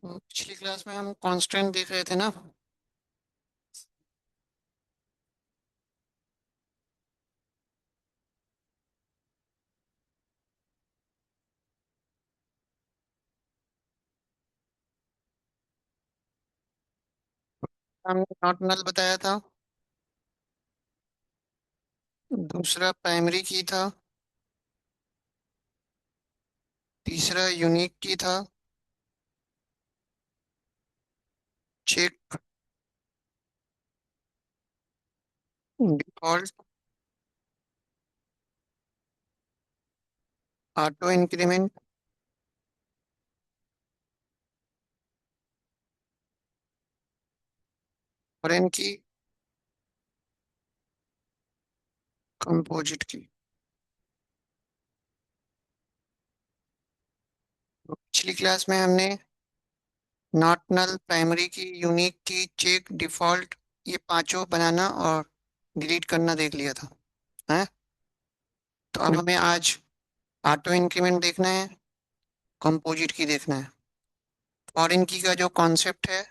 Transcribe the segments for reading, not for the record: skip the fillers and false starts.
तो पिछली क्लास में हम कांस्टेंट देख रहे थे ना। हमने नॉट नल बताया था। दूसरा प्राइमरी की था। तीसरा यूनिक की था। Check default, auto increment, foreign key, composite key. तो पिछली क्लास में हमने not null, primary key, unique key, check, default, ये पांचों बनाना और डिलीट करना देख लिया था है। तो अब हमें आज ऑटो इंक्रीमेंट देखना है, कंपोजिट की देखना है। फॉरेन की का जो कॉन्सेप्ट है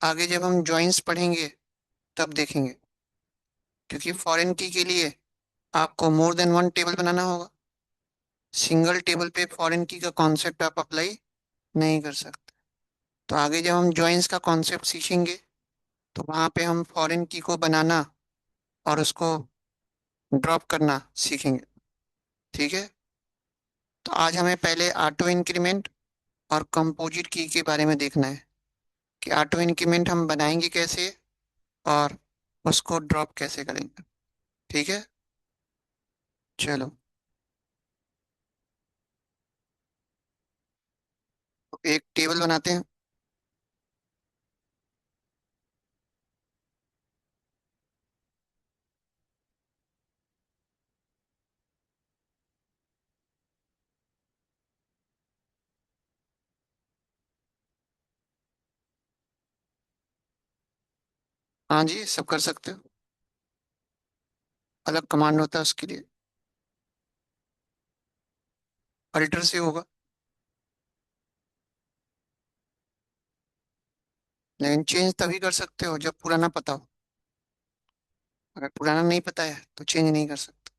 आगे जब हम जॉइंस पढ़ेंगे तब देखेंगे, क्योंकि फॉरेन की के लिए आपको मोर देन वन टेबल बनाना होगा। सिंगल टेबल पे फॉरेन की का कॉन्सेप्ट आप अप्लाई नहीं कर सकते। तो आगे जब हम जॉइंस का कॉन्सेप्ट सीखेंगे तो वहाँ पे हम फॉरेन की को बनाना और उसको ड्रॉप करना सीखेंगे। ठीक है। तो आज हमें पहले ऑटो इंक्रीमेंट और कंपोजिट की के बारे में देखना है कि ऑटो इंक्रीमेंट हम बनाएंगे कैसे और उसको ड्रॉप कैसे करेंगे। ठीक है, चलो। तो एक टेबल बनाते हैं। हाँ जी, सब कर सकते हो। अलग कमांड होता है उसके लिए। अल्टर से होगा। लेकिन चेंज तभी कर सकते हो जब पुराना पता हो। अगर पुराना नहीं पता है तो चेंज नहीं कर सकते।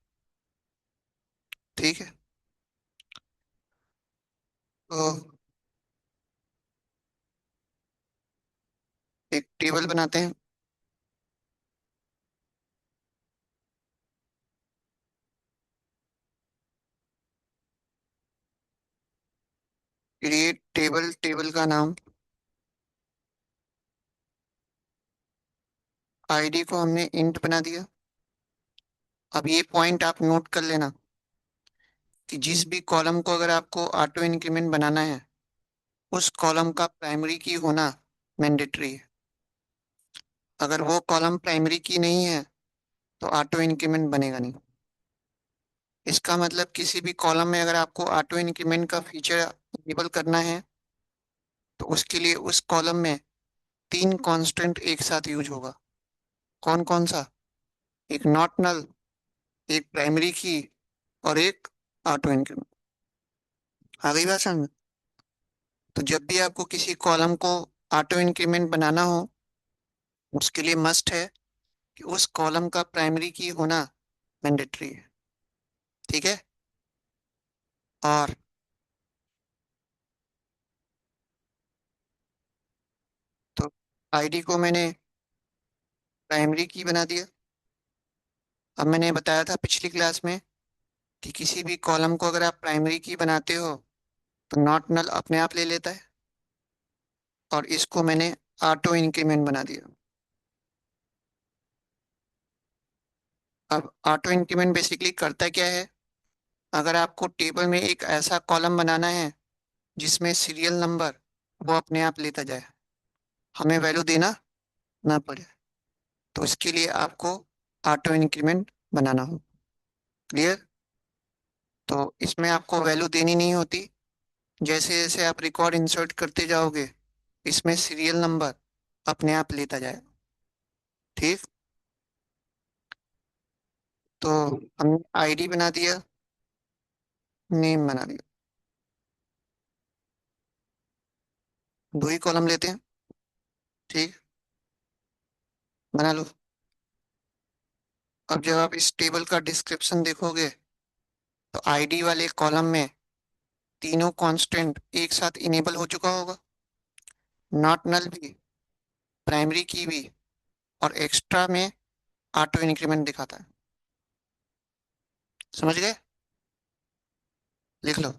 ठीक है। तो एक टेबल बनाते हैं। क्रिएट टेबल, टेबल का नाम। आईडी को हमने इंट बना दिया। अब ये पॉइंट आप नोट कर लेना कि जिस भी कॉलम को अगर आपको ऑटो इंक्रीमेंट बनाना है उस कॉलम का प्राइमरी की होना मैंडेटरी है। अगर वो कॉलम प्राइमरी की नहीं है तो ऑटो इंक्रीमेंट बनेगा नहीं। इसका मतलब किसी भी कॉलम में अगर आपको ऑटो इंक्रीमेंट का फीचर इनेबल करना है तो उसके लिए उस कॉलम में तीन कांस्टेंट एक साथ यूज होगा। कौन कौन सा? एक नॉट नल, एक प्राइमरी की और एक ऑटो इंक्रीमेंट। आ गई बात समझ में? तो जब भी आपको किसी कॉलम को ऑटो इंक्रीमेंट बनाना हो उसके लिए मस्ट है कि उस कॉलम का प्राइमरी की होना मैंडेटरी है। ठीक है। और तो आईडी को मैंने प्राइमरी की बना दिया। अब मैंने बताया था पिछली क्लास में कि किसी भी कॉलम को अगर आप प्राइमरी की बनाते हो तो नॉट नल अपने आप ले लेता है, और इसको मैंने ऑटो इंक्रीमेंट बना दिया। अब ऑटो इंक्रीमेंट बेसिकली करता क्या है? अगर आपको टेबल में एक ऐसा कॉलम बनाना है जिसमें सीरियल नंबर वो अपने आप लेता जाए, हमें वैल्यू देना ना पड़े, तो इसके लिए आपको ऑटो इंक्रीमेंट बनाना हो। क्लियर? तो इसमें आपको वैल्यू देनी नहीं होती। जैसे जैसे आप रिकॉर्ड इंसर्ट करते जाओगे इसमें सीरियल नंबर अपने आप लेता जाएगा। ठीक। तो हमने आईडी बना दिया, नेम बना दिया। दो ही कॉलम लेते हैं। ठीक, बना लो। अब जब आप इस टेबल का डिस्क्रिप्शन देखोगे तो आईडी वाले कॉलम में तीनों कांस्टेंट एक साथ इनेबल हो चुका होगा। नॉट नल भी, प्राइमरी की भी, और एक्स्ट्रा में ऑटो इंक्रीमेंट दिखाता है। समझ गए? लिख लो।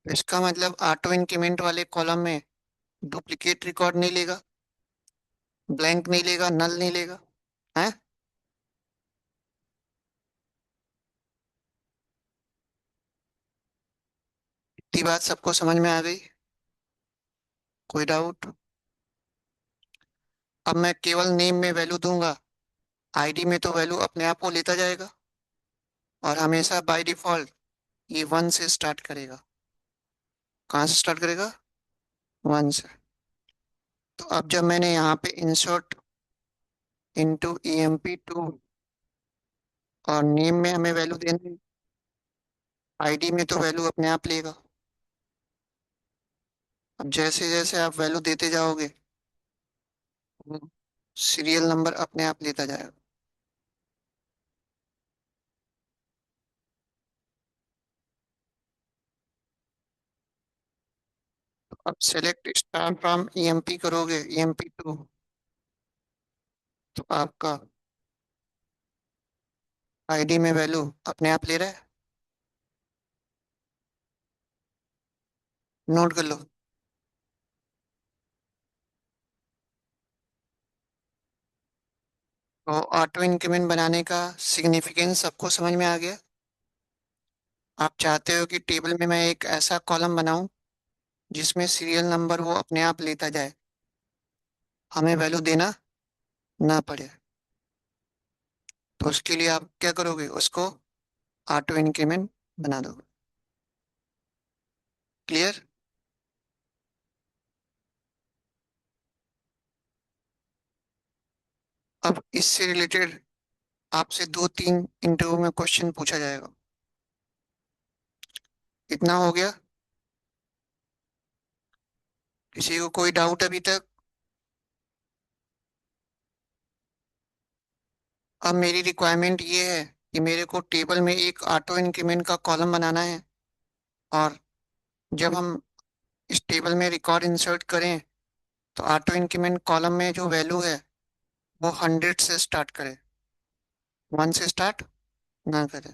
इसका मतलब ऑटो इंक्रीमेंट वाले कॉलम में डुप्लीकेट रिकॉर्ड नहीं लेगा, ब्लैंक नहीं लेगा, नल नहीं लेगा। है? इतनी बात सबको समझ में आ गई? कोई डाउट? अब मैं केवल नेम में वैल्यू दूंगा, आईडी में तो वैल्यू अपने आप वो लेता जाएगा, और हमेशा बाय डिफॉल्ट ये वन से स्टार्ट करेगा। कहाँ से स्टार्ट करेगा? वन से। तो अब जब मैंने यहाँ पे इंसर्ट इनटू EMP2 और नेम में हमें वैल्यू देनी, आईडी में तो वैल्यू अपने आप लेगा। अब जैसे जैसे आप वैल्यू देते जाओगे सीरियल नंबर अपने आप लेता जाएगा। अब सेलेक्ट स्टार फ्रॉम EMP करोगे, EMP2, तो आपका आईडी में वैल्यू अपने आप ले रहा है। नोट कर लो। तो ऑटो इंक्रीमेंट बनाने का सिग्निफिकेंस सबको समझ में आ गया? आप चाहते हो कि टेबल में मैं एक ऐसा कॉलम बनाऊं जिसमें सीरियल नंबर वो अपने आप लेता जाए, हमें वैल्यू देना ना पड़े। तो उसके लिए आप क्या करोगे, उसको ऑटो इंक्रीमेंट बना दो। क्लियर? अब इससे रिलेटेड आपसे दो तीन इंटरव्यू में क्वेश्चन पूछा जाएगा। इतना हो गया? किसी को कोई डाउट अभी तक? अब मेरी रिक्वायरमेंट ये है कि मेरे को टेबल में एक ऑटो इंक्रीमेंट का कॉलम बनाना है, और जब हम इस टेबल में रिकॉर्ड इंसर्ट करें तो ऑटो इंक्रीमेंट कॉलम में जो वैल्यू है वो 100 से स्टार्ट करे, वन से स्टार्ट ना करे।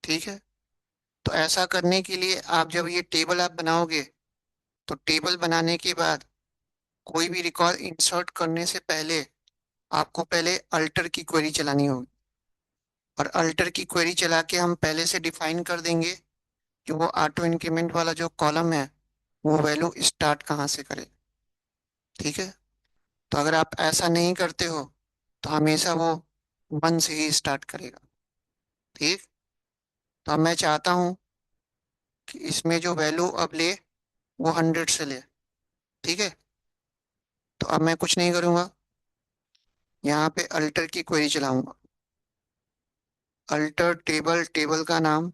ठीक है? तो ऐसा करने के लिए आप जब ये टेबल आप बनाओगे तो टेबल बनाने के बाद कोई भी रिकॉर्ड इंसर्ट करने से पहले आपको पहले अल्टर की क्वेरी चलानी होगी, और अल्टर की क्वेरी चला के हम पहले से डिफाइन कर देंगे कि वो ऑटो इंक्रीमेंट वाला जो कॉलम है वो वैल्यू स्टार्ट कहाँ से करे। ठीक है? तो अगर आप ऐसा नहीं करते हो तो हमेशा वो वन से ही स्टार्ट करेगा। ठीक? तो अब मैं चाहता हूँ कि इसमें जो वैल्यू अब ले वो 100 से ले। ठीक है? तो अब मैं कुछ नहीं करूँगा, यहाँ पे अल्टर की क्वेरी चलाऊंगा। अल्टर टेबल, टेबल का नाम,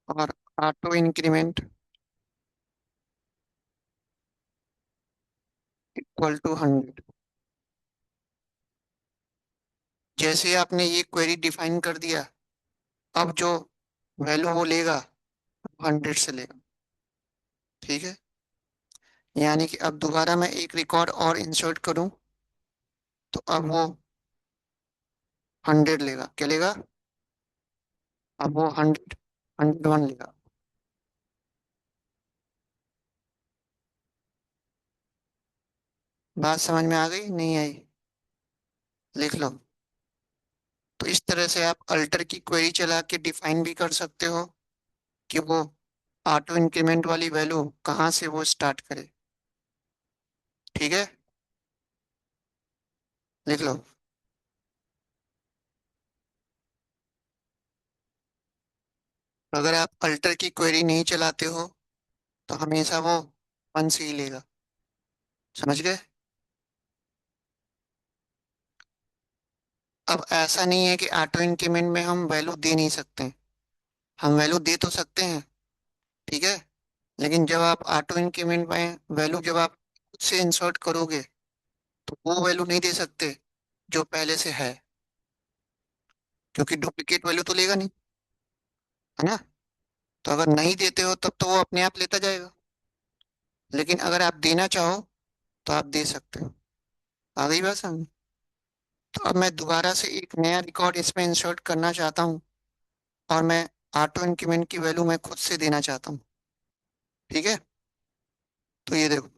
और ऑटो इंक्रीमेंट इक्वल टू 100। जैसे ही आपने ये क्वेरी डिफाइन कर दिया, अब जो वैल्यू वो लेगा 100 से लेगा। ठीक है? यानी कि अब दोबारा मैं एक रिकॉर्ड और इंसर्ट करूं तो अब वो 100 लेगा। क्या लेगा? अब वो 101 लेगा। बात समझ में आ गई नहीं आई? लिख लो। तो इस तरह से आप अल्टर की क्वेरी चला के डिफाइन भी कर सकते हो कि वो ऑटो इंक्रीमेंट वाली वैल्यू कहाँ से वो स्टार्ट करे। ठीक है? लिख लो। अगर आप अल्टर की क्वेरी नहीं चलाते हो तो हमेशा वो वन से ही लेगा। समझ गए? अब ऐसा नहीं है कि ऑटो इंक्रीमेंट में हम वैल्यू दे नहीं सकते। हम वैल्यू दे तो सकते हैं, ठीक है। लेकिन जब आप ऑटो इंक्रीमेंट में वैल्यू जब आप खुद से इंसर्ट करोगे तो वो वैल्यू नहीं दे सकते जो पहले से है, क्योंकि डुप्लीकेट वैल्यू तो लेगा नहीं, है ना। तो अगर नहीं देते हो तब तो वो अपने आप लेता जाएगा। लेकिन अगर आप देना चाहो तो आप दे सकते हो। आ गई बात समझ। तो अब मैं दोबारा से एक नया रिकॉर्ड इसमें इंसर्ट करना चाहता हूँ, और मैं ऑटो इंक्रीमेंट की वैल्यू मैं खुद से देना चाहता हूँ, ठीक है। तो ये देखो,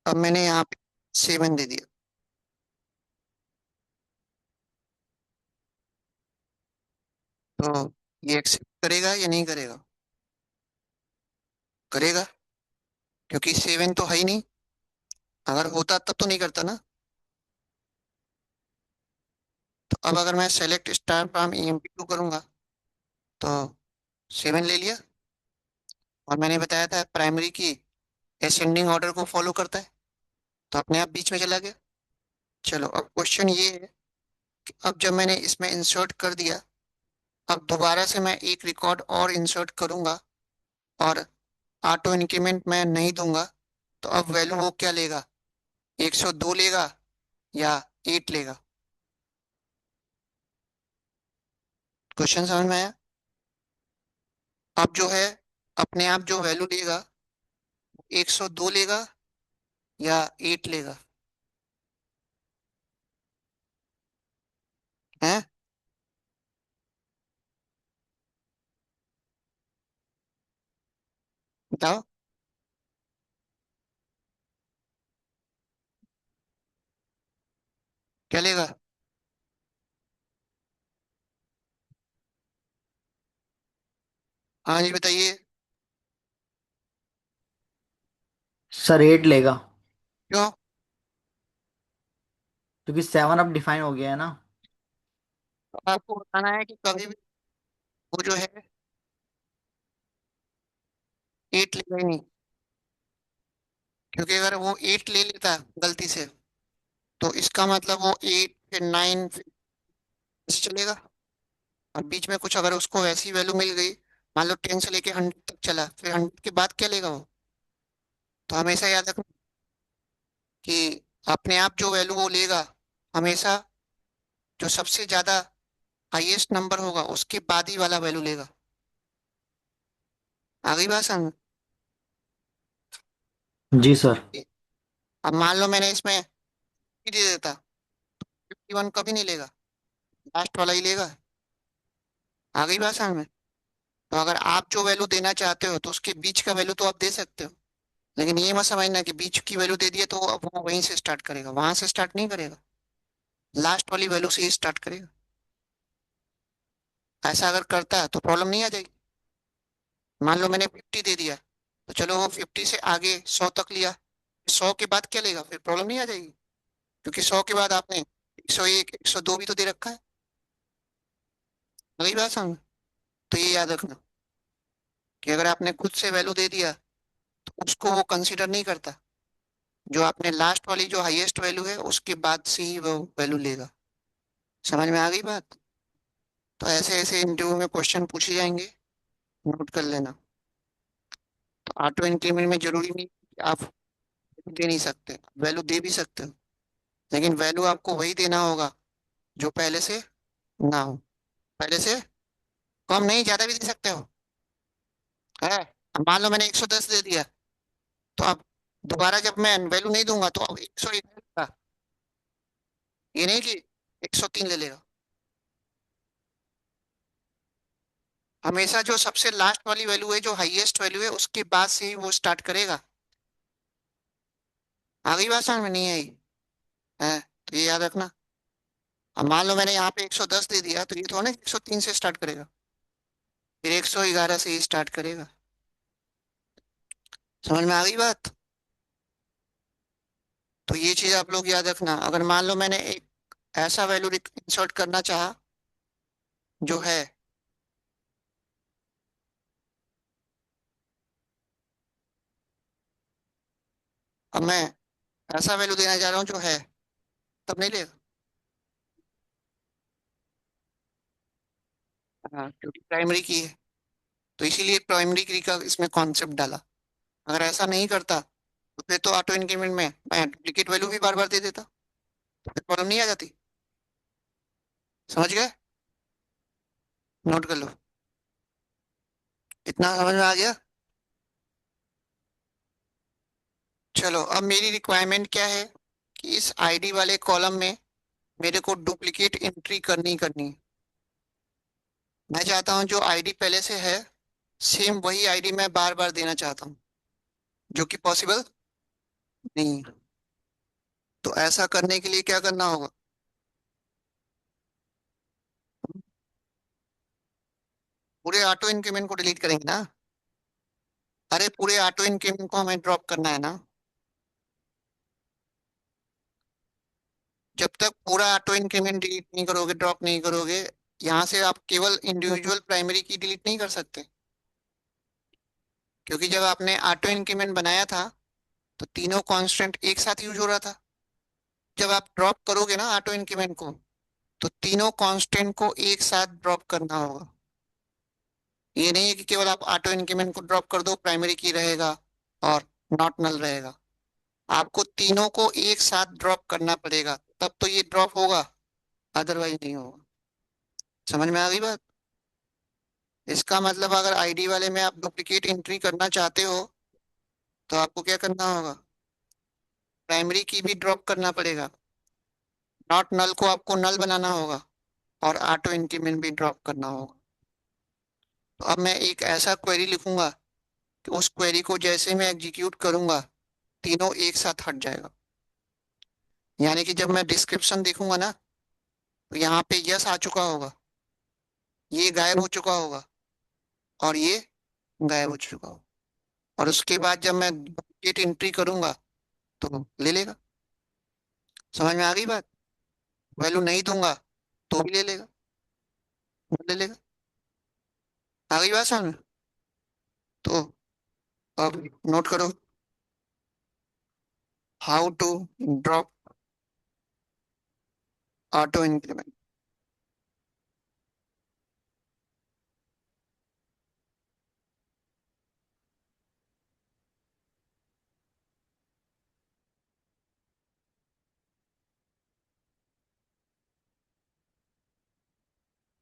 अब मैंने यहाँ पे 7 दे दिया। तो ये एक्सेप्ट करेगा या नहीं करेगा? करेगा, क्योंकि 7 तो है ही नहीं। अगर होता तब तो नहीं करता ना। तो अब अगर मैं सेलेक्ट स्टार फ्रॉम EMP2 करूंगा तो 7 ले लिया। और मैंने बताया था प्राइमरी की असेंडिंग ऑर्डर को फॉलो करता है, तो अपने आप बीच में चला गया। चलो अब क्वेश्चन ये है कि अब जब मैंने इसमें इंसर्ट कर दिया, अब दोबारा से मैं एक रिकॉर्ड और इंसर्ट करूंगा, और ऑटो इंक्रीमेंट मैं नहीं दूंगा, तो अब वैल्यू वो क्या लेगा? 102 लेगा या 8 लेगा? क्वेश्चन समझ में आया? अब जो है, अपने आप जो वैल्यू लेगा 102 लेगा या 8 लेगा? है, बताओ। क्या लेगा? हाँ जी बताइए। सर 8 लेगा। क्यों? क्योंकि 7 अब डिफाइन हो गया है ना। आपको बताना है कि कभी भी वो जो है 8 लेगा ही नहीं, क्योंकि अगर वो 8 ले लेता गलती से तो इसका मतलब वो 8 फिर 9 फिर ऐसे चलेगा। और बीच में कुछ अगर उसको वैसी वैल्यू मिल गई, मान लो 10 से लेके 100 तक चला, फिर 100 के बाद क्या लेगा वो? तो हमेशा याद रखना कि अपने आप जो वैल्यू वो लेगा, हमेशा जो सबसे ज्यादा हाईएस्ट नंबर होगा उसके बाद ही वाला वैल्यू लेगा। आ गई बात समझ? जी सर। अब मान लो मैंने इसमें 50 दे देता, 51 कभी नहीं लेगा, लास्ट वाला ही लेगा। आ गई बात समझ में? तो अगर आप जो वैल्यू देना चाहते हो तो उसके बीच का वैल्यू तो आप दे सकते हो, लेकिन ये मत समझना कि बीच की वैल्यू दे दिए तो अब वो वहीं से स्टार्ट करेगा, वहां से स्टार्ट नहीं करेगा, लास्ट वाली वैल्यू से ही स्टार्ट करेगा। ऐसा अगर करता है तो प्रॉब्लम नहीं आ जाएगी। मान लो मैंने 50 दे दिया, तो चलो वो 50 से आगे 100 तक लिया, 100 के बाद क्या लेगा? फिर प्रॉब्लम नहीं आ जाएगी, क्योंकि 100 के बाद आपने 101 102 भी तो दे रखा है। अगली बात समझ। तो ये याद रखना कि अगर आपने खुद से वैल्यू दे दिया तो उसको वो कंसीडर नहीं करता, जो आपने लास्ट वाली जो हाईएस्ट वैल्यू है उसके बाद से ही वो वैल्यू लेगा। समझ में आ गई बात? तो ऐसे ऐसे इंटरव्यू में क्वेश्चन पूछे जाएंगे, नोट कर लेना। तो ऑटो इंक्रीमेंट में जरूरी नहीं कि आप दे नहीं सकते, वैल्यू दे भी सकते हो, लेकिन वैल्यू आपको वही देना होगा जो पहले से ना हो। पहले से कम नहीं, ज्यादा भी दे सकते हो, है। अब मान लो मैंने 110 दे दिया, तो अब दोबारा जब मैं वैल्यू नहीं दूंगा तो अब 101 लेगा, ये नहीं कि 103 ले लेगा। हमेशा जो सबसे लास्ट वाली वैल्यू है, जो हाईएस्ट वैल्यू है, उसके बाद से ही वो स्टार्ट करेगा। आगे बात समझ में नहीं आई? है, तो ये याद रखना। अब मान लो मैंने यहाँ पे 110 दे दिया, तो ये थोड़ा ना 103 से स्टार्ट करेगा, फिर 111 से ही स्टार्ट करेगा। समझ में आ गई बात? तो ये चीज आप लोग याद रखना। अगर मान लो मैंने एक ऐसा वैल्यू इंसर्ट करना चाहा जो है, अब मैं ऐसा वैल्यू देना चाह रहा हूँ जो है, तब नहीं लेगा। हाँ, क्योंकि प्राइमरी की है, तो इसीलिए प्राइमरी की का इसमें कॉन्सेप्ट डाला। अगर ऐसा नहीं करता तो फिर तो ऑटो इंक्रीमेंट में मैं डुप्लीकेट वैल्यू भी बार बार दे देता, तो फिर प्रॉब्लम नहीं आ जाती। समझ गए? नोट कर लो। इतना समझ में आ गया? चलो, अब मेरी रिक्वायरमेंट क्या है कि इस आईडी वाले कॉलम में मेरे को डुप्लीकेट एंट्री करनी करनी है। मैं चाहता हूँ जो आईडी पहले से है, सेम वही आईडी मैं बार बार देना चाहता हूँ, जो कि पॉसिबल नहीं है। तो ऐसा करने के लिए क्या करना होगा? पूरे ऑटो इंक्रीमेंट को डिलीट करेंगे ना? अरे पूरे ऑटो इंक्रीमेंट को हमें ड्रॉप करना है ना। जब तक पूरा ऑटो इंक्रीमेंट डिलीट नहीं करोगे, ड्रॉप नहीं करोगे, यहाँ से आप केवल इंडिविजुअल प्राइमरी की डिलीट नहीं कर सकते। क्योंकि जब आपने ऑटो इंक्रीमेंट बनाया था तो तीनों कांस्टेंट एक साथ यूज हो रहा था। जब आप ड्रॉप करोगे ना ऑटो इंक्रीमेंट को, तो तीनों कांस्टेंट को एक साथ ड्रॉप करना होगा। ये नहीं है कि केवल आप ऑटो इंक्रीमेंट को ड्रॉप कर दो, प्राइमरी की रहेगा और नॉट नल रहेगा। आपको तीनों को एक साथ ड्रॉप करना पड़ेगा, तब तो ये ड्रॉप होगा, अदरवाइज नहीं होगा। समझ में आ गई बात? इसका मतलब अगर आईडी वाले में आप डुप्लीकेट एंट्री करना चाहते हो तो आपको क्या करना होगा? प्राइमरी की भी ड्रॉप करना पड़ेगा, नॉट नल को आपको नल बनाना होगा, और ऑटो इंक्रीमेंट भी ड्रॉप करना होगा। तो अब मैं एक ऐसा क्वेरी लिखूंगा कि उस क्वेरी को जैसे मैं एग्जीक्यूट करूंगा, तीनों एक साथ हट जाएगा। यानी कि जब मैं डिस्क्रिप्शन देखूंगा ना, तो यहाँ पे यस आ चुका होगा, ये गायब हो चुका होगा, और ये गायब हो चुका होगा। और उसके बाद जब मैं डुप्लीकेट एंट्री करूंगा तो ले लेगा। समझ में आ गई बात? वैल्यू नहीं दूंगा तो भी ले लेगा, ले लेगा। आ गई बात समझ में? तो अब नोट करो, how to drop auto increment.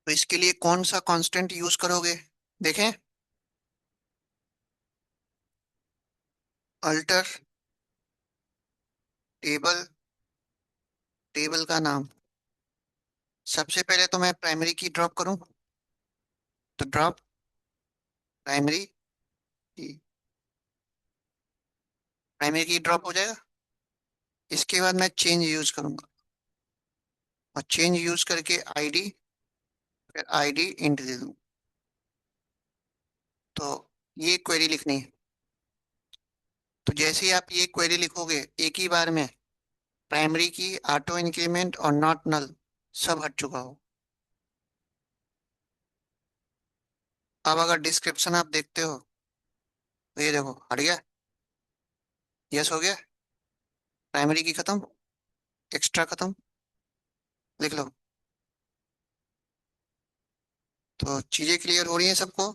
तो इसके लिए कौन सा कांस्टेंट यूज करोगे? देखें, अल्टर टेबल, टेबल का नाम। सबसे पहले तो मैं प्राइमरी की ड्रॉप करूं, तो ड्रॉप प्राइमरी की, प्राइमरी की ड्रॉप हो जाएगा। इसके बाद मैं चेंज यूज करूंगा, और चेंज यूज करके आईडी, फिर आईडी इंट दे दूं। तो ये क्वेरी लिखनी है। तो जैसे ही आप ये क्वेरी लिखोगे एक ही बार में, प्राइमरी की, ऑटो इंक्रीमेंट और नॉट नल सब हट चुका हो। अब अगर डिस्क्रिप्शन आप देखते हो तो ये देखो हट गया, यस हो गया, प्राइमरी की खत्म, एक्स्ट्रा खत्म। लिख लो। तो चीजें क्लियर हो रही हैं सबको?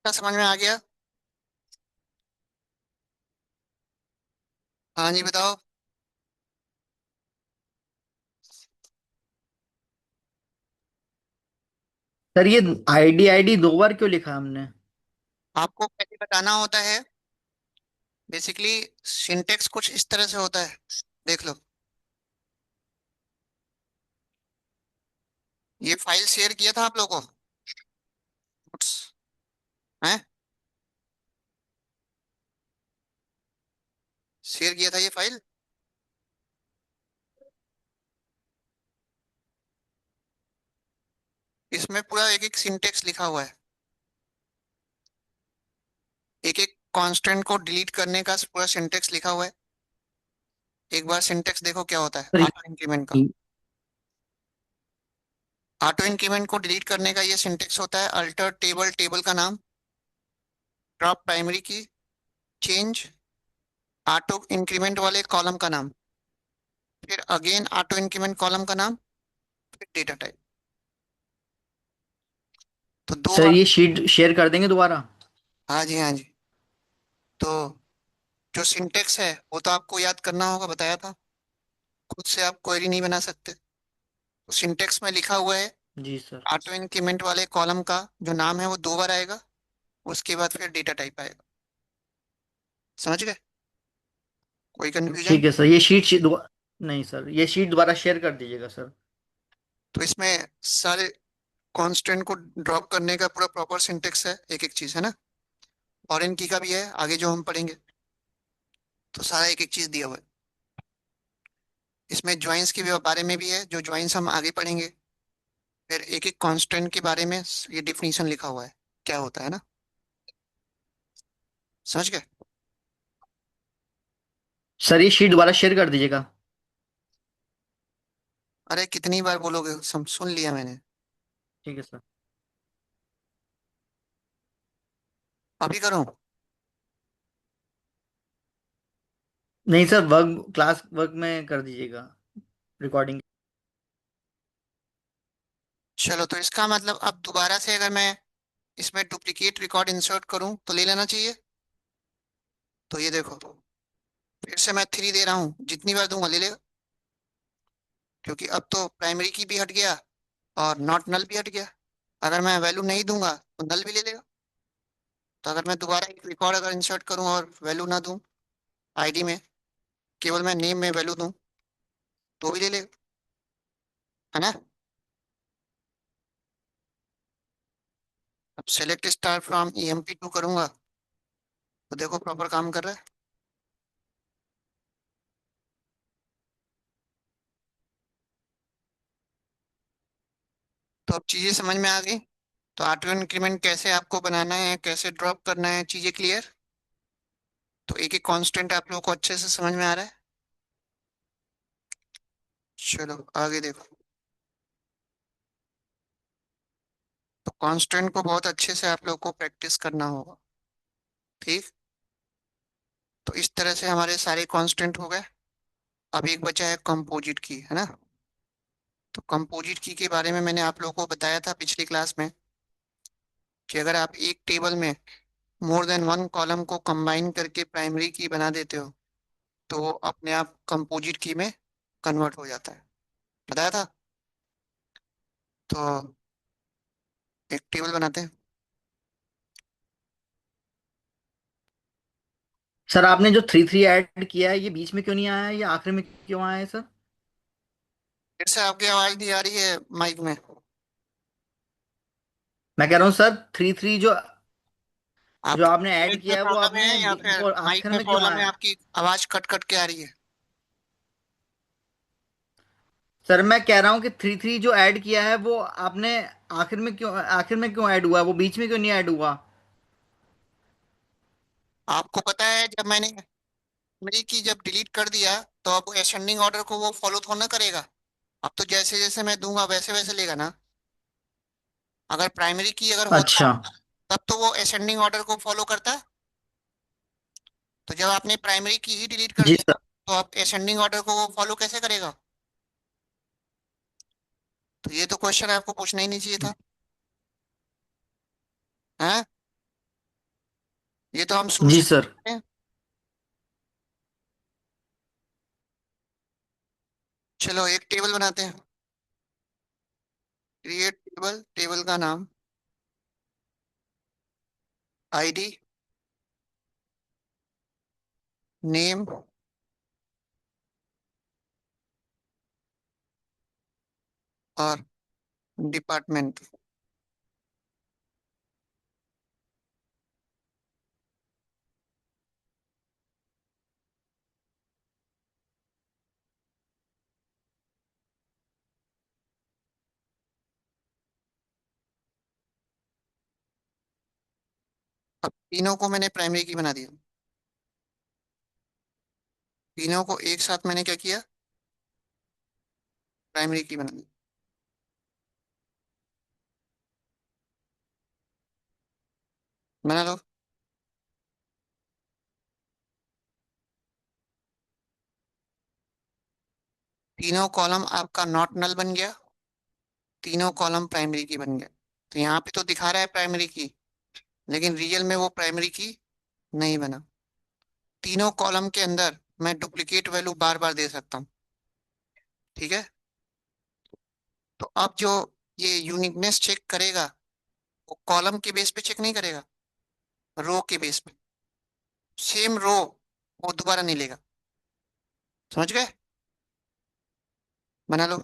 क्या समझ में आ गया? हाँ जी बताओ। सर ये आईडी आईडी दो बार क्यों लिखा हमने? आपको पहले बताना होता है। बेसिकली सिंटेक्स कुछ इस तरह से होता है। देख लो। ये फाइल शेयर किया था आप लोगों को। हैं? शेयर किया था ये फाइल। इसमें पूरा एक एक सिंटेक्स लिखा हुआ है। एक एक कांस्टेंट को डिलीट करने का पूरा सिंटेक्स लिखा हुआ है। एक बार सिंटेक्स देखो क्या होता है सर ऑटो इंक्रीमेंट का। ऑटो इंक्रीमेंट को डिलीट करने का ये सिंटेक्स होता है। अल्टर टेबल, टेबल का नाम। ड्रॉप प्राइमरी की। चेंज ऑटो इंक्रीमेंट वाले कॉलम का नाम। फिर अगेन ऑटो इंक्रीमेंट कॉलम का नाम। फिर डेटा टाइप। तो दो सर बार। ये शीट शेयर कर देंगे दोबारा? हाँ जी, हाँ जी। तो जो सिंटेक्स है वो तो आपको याद करना होगा, बताया था। खुद से आप क्वेरी नहीं बना सकते। तो सिंटेक्स में लिखा हुआ है। जी सर। ऑटो इंक्रीमेंट वाले कॉलम का जो नाम है वो दो बार आएगा। उसके बाद फिर डेटा टाइप आएगा। समझ गए? कोई कंफ्यूजन? ठीक है सर, ये शीट नहीं सर, ये शीट दोबारा शेयर कर दीजिएगा सर। तो इसमें सारे कांस्टेंट को ड्रॉप करने का पूरा प्रॉपर सिंटेक्स है, एक एक चीज है ना। फॉरेन की का भी है आगे जो हम पढ़ेंगे। तो सारा एक एक चीज दिया हुआ है। इसमें ज्वाइंस के बारे में भी है, जो ज्वाइंस हम आगे पढ़ेंगे। फिर एक एक कांस्टेंट के बारे में ये डिफिनीशन लिखा हुआ है, क्या होता है ना। समझ गए? सर ये शीट दोबारा शेयर कर दीजिएगा। अरे कितनी बार बोलोगे, सुन लिया मैंने। ठीक है सर। अभी करूँ? नहीं सर, वर्क क्लास वर्क में कर दीजिएगा रिकॉर्डिंग। चलो, तो इसका मतलब अब दोबारा से अगर मैं इसमें डुप्लीकेट रिकॉर्ड इंसर्ट करूं तो ले लेना चाहिए। तो ये देखो, फिर से मैं 3 दे रहा हूँ, जितनी बार दूंगा ले लेगा। क्योंकि अब तो प्राइमरी की भी हट गया और नॉट नल भी हट गया। अगर मैं वैल्यू नहीं दूंगा तो नल भी ले लेगा। तो अगर मैं दोबारा एक रिकॉर्ड अगर इंसर्ट करूं और वैल्यू ना दूं आईडी में, केवल मैं नेम में वैल्यू दूं, तो भी ले लेगा। है ना? अब सेलेक्ट स्टार फ्रॉम EMP2 करूंगा तो देखो प्रॉपर काम कर रहा है। तो अब चीजें समझ में आ गई। तो ऑटो इंक्रीमेंट कैसे आपको बनाना है, कैसे ड्रॉप करना है, चीजें क्लियर। तो एक एक कांस्टेंट आप लोगों को अच्छे से समझ में आ रहा है। चलो आगे देखो। तो कांस्टेंट को बहुत अच्छे से आप लोग को प्रैक्टिस करना होगा। ठीक। तो इस तरह से हमारे सारे कांस्टेंट हो गए। अब एक बचा है कंपोजिट की, है ना। तो कंपोजिट की के बारे में मैंने आप लोगों को बताया था पिछली क्लास में कि अगर आप एक टेबल में मोर देन वन कॉलम को कंबाइन करके प्राइमरी की बना देते हो तो वो अपने आप कंपोजिट की में कन्वर्ट हो जाता है। बताया था। तो एक टेबल बनाते हैं। सर आपने जो थ्री थ्री ऐड किया है, ये बीच में क्यों नहीं आया है, ये आखिर में क्यों आया है सर? फिर से आपकी आवाज नहीं आ रही है माइक में। मैं कह रहा हूँ सर, थ्री थ्री जो जो आपके आपने ऐड इंटरनेट में किया है वो प्रॉब्लम आपने है या फिर वो माइक आखिर में में क्यों प्रॉब्लम है? आया? आपकी आवाज कट कट के आ रही है। सर मैं कह रहा हूँ कि थ्री थ्री जो ऐड किया है वो आपने आखिर में क्यों ऐड हुआ, वो बीच में क्यों नहीं ऐड हुआ? आपको पता है जब मैंने मेरी की जब डिलीट कर दिया तो अब असेंडिंग ऑर्डर को वो फॉलो थोड़ा ना करेगा। अब तो जैसे जैसे मैं दूंगा वैसे वैसे लेगा ना। अगर प्राइमरी की अगर होता अच्छा। तब तो वो असेंडिंग ऑर्डर को फॉलो करता। तो जब आपने प्राइमरी की ही डिलीट कर जी दिया सर। तो आप असेंडिंग ऑर्डर को वो फॉलो कैसे करेगा? तो ये तो क्वेश्चन आपको पूछना ही नहीं चाहिए था। हैं? ये तो हम शुरू जी से सर। हैं। चलो एक टेबल बनाते हैं। क्रिएट टेबल, टेबल का नाम आईडी, नेम और डिपार्टमेंट। अब तीनों को मैंने प्राइमरी की बना दिया। तीनों को एक साथ मैंने क्या किया, प्राइमरी की बना दी। बना लो। तीनों कॉलम आपका नॉट नल बन गया, तीनों कॉलम प्राइमरी की बन गया। तो यहाँ पे तो दिखा रहा है प्राइमरी की, लेकिन रियल में वो प्राइमरी की नहीं बना। तीनों कॉलम के अंदर मैं डुप्लीकेट वैल्यू बार बार दे सकता हूँ। ठीक है। तो अब जो ये यूनिकनेस चेक करेगा, वो कॉलम के बेस पे चेक नहीं करेगा, रो के बेस पे। सेम रो वो दोबारा नहीं लेगा। समझ गए? बना लो।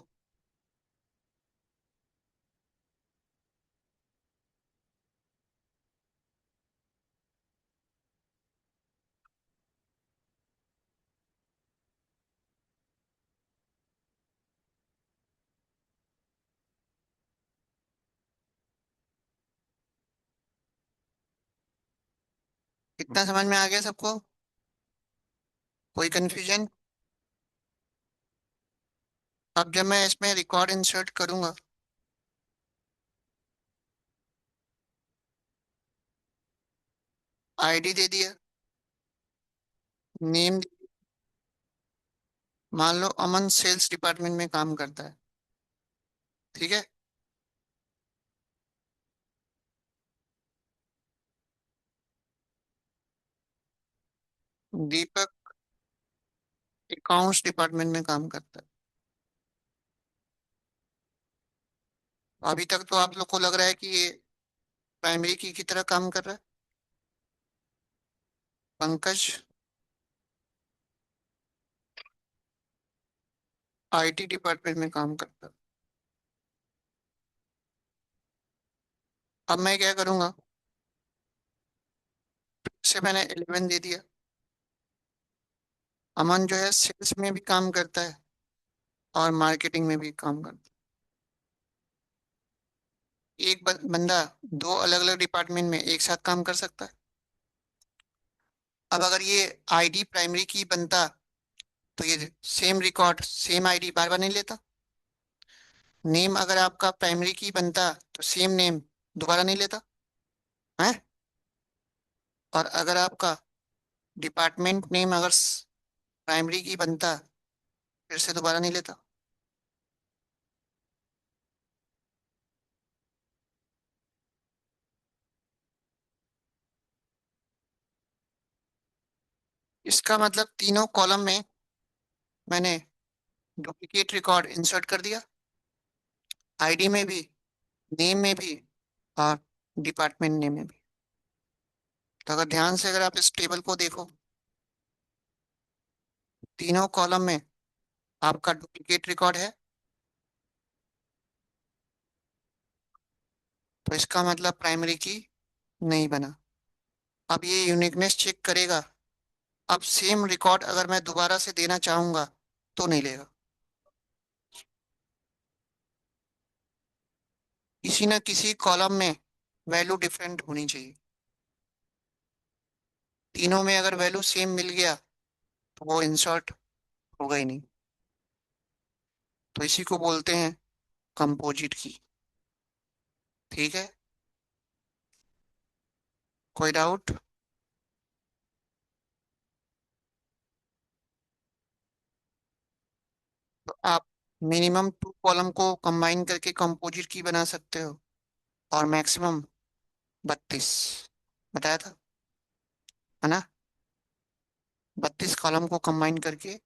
कितना समझ में आ गया सबको? कोई कंफ्यूजन? अब जब मैं इसमें रिकॉर्ड इंसर्ट करूंगा, आईडी दे दिया, नेम। मान लो अमन सेल्स डिपार्टमेंट में काम करता है। ठीक है। दीपक अकाउंट्स डिपार्टमेंट में काम करता है। अभी तक तो आप लोग को लग रहा है कि ये प्राइमरी की तरह काम कर रहा है। पंकज आईटी डिपार्टमेंट में काम करता है। अब मैं क्या करूंगा, से मैंने 11 दे दिया। अमन जो है सेल्स में भी काम करता है और मार्केटिंग में भी काम करता है। एक बंदा दो अलग अलग डिपार्टमेंट में एक साथ काम कर सकता है। अब अगर ये आईडी प्राइमरी की बनता, तो ये सेम रिकॉर्ड सेम आईडी बार बार नहीं लेता। नेम अगर आपका प्राइमरी की बनता, तो सेम नेम दोबारा नहीं लेता है। और अगर आपका डिपार्टमेंट नेम अगर प्राइमरी की बनता, फिर से दोबारा नहीं लेता। इसका मतलब तीनों कॉलम में मैंने डुप्लीकेट रिकॉर्ड इंसर्ट कर दिया, आईडी में भी, नेम में भी और डिपार्टमेंट नेम में भी। तो अगर ध्यान से अगर आप इस टेबल को देखो, तीनों कॉलम में आपका डुप्लीकेट रिकॉर्ड है। तो इसका मतलब प्राइमरी की नहीं बना। अब ये यूनिकनेस चेक करेगा। अब सेम रिकॉर्ड अगर मैं दोबारा से देना चाहूंगा, तो नहीं लेगा। किसी न किसी कॉलम में वैल्यू डिफरेंट होनी चाहिए। तीनों में अगर वैल्यू सेम मिल गया, तो वो इंसर्ट होगा ही नहीं। तो इसी को बोलते हैं कंपोजिट की। ठीक है। कोई डाउट? तो आप मिनिमम टू कॉलम को कंबाइन करके कंपोजिट की बना सकते हो, और मैक्सिमम 32 बताया था, है ना? 32 कॉलम को कंबाइन करके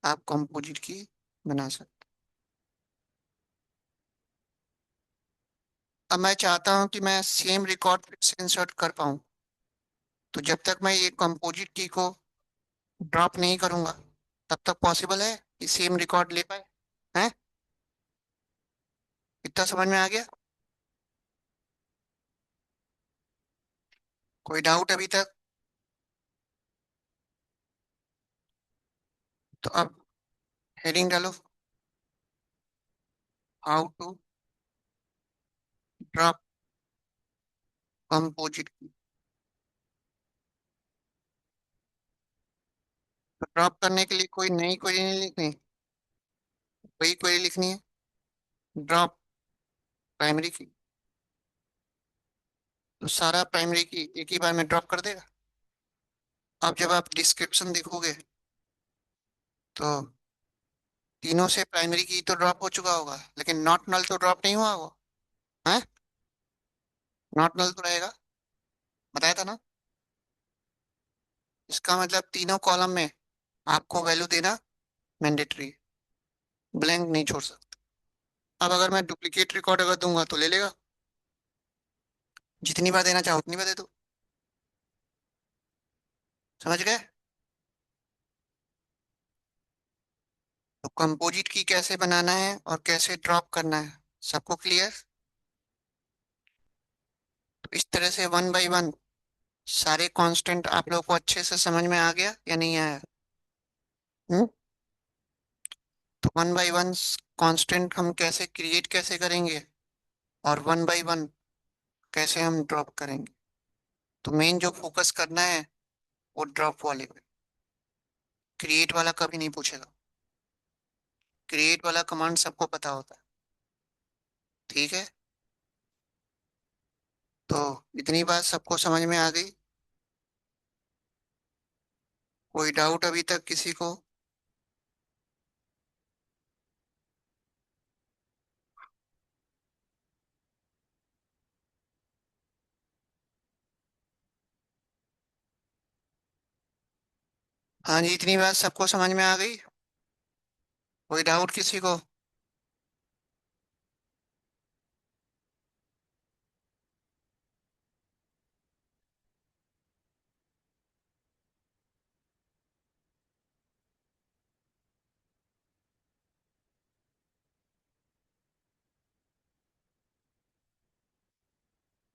आप कंपोजिट की बना सकते। अब मैं चाहता हूं कि मैं सेम रिकॉर्ड फिर से इंसर्ट कर पाऊं। तो जब तक मैं ये कंपोजिट की को ड्रॉप नहीं करूंगा, तब तक पॉसिबल है कि सेम रिकॉर्ड ले पाए। हैं? इतना समझ में आ गया? कोई डाउट अभी तक? तो अब हेडिंग डालो, how to drop composite key. तो ड्रॉप करने के लिए कोई नई क्वेरी नहीं लिखनी, वही क्वेरी लिखनी है, ड्रॉप प्राइमरी की। तो सारा प्राइमरी की एक ही बार में ड्रॉप कर देगा। अब जब आप डिस्क्रिप्शन देखोगे तो तीनों से प्राइमरी की तो ड्रॉप हो चुका होगा, लेकिन नॉट नल तो ड्रॉप नहीं हुआ होगा। है? नॉट नल तो रहेगा, बताया था ना। इसका मतलब तीनों कॉलम में आपको वैल्यू देना मैंडेटरी, ब्लैंक नहीं छोड़ सकते। अब अगर मैं डुप्लीकेट रिकॉर्ड अगर दूंगा तो ले लेगा, जितनी बार देना चाहो उतनी बार दे दो। समझ गए? तो कंपोजिट की कैसे बनाना है और कैसे ड्रॉप करना है, सबको क्लियर? तो इस तरह से वन बाय वन सारे कांस्टेंट आप लोगों को अच्छे से समझ में आ गया या नहीं आया? हम्म? तो वन बाय वन कांस्टेंट हम कैसे क्रिएट कैसे करेंगे, और वन बाय वन कैसे हम ड्रॉप करेंगे। तो मेन जो फोकस करना है वो ड्रॉप वाले पे। क्रिएट वाला कभी नहीं पूछेगा, क्रिएट वाला कमांड सबको पता होता है। ठीक है? तो इतनी बात सबको समझ में आ गई? कोई डाउट अभी तक किसी को? हाँ जी, इतनी बात सबको समझ में आ गई? कोई डाउट किसी को?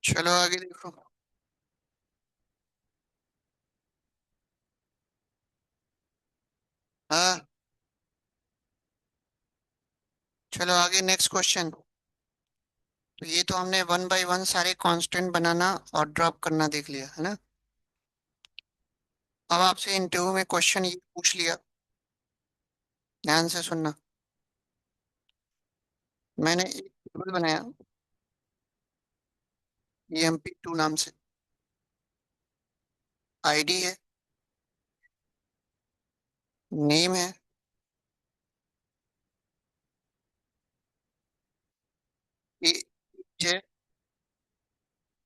चलो आगे देखो। हाँ, चलो आगे नेक्स्ट क्वेश्चन। तो ये तो हमने वन बाय वन सारे कांस्टेंट बनाना और ड्रॉप करना देख लिया है ना। अब आपसे इंटरव्यू में क्वेश्चन ये पूछ लिया, ध्यान से सुनना। मैंने एक टेबल बनाया EMP2 नाम से, आईडी है, नेम है, एज है,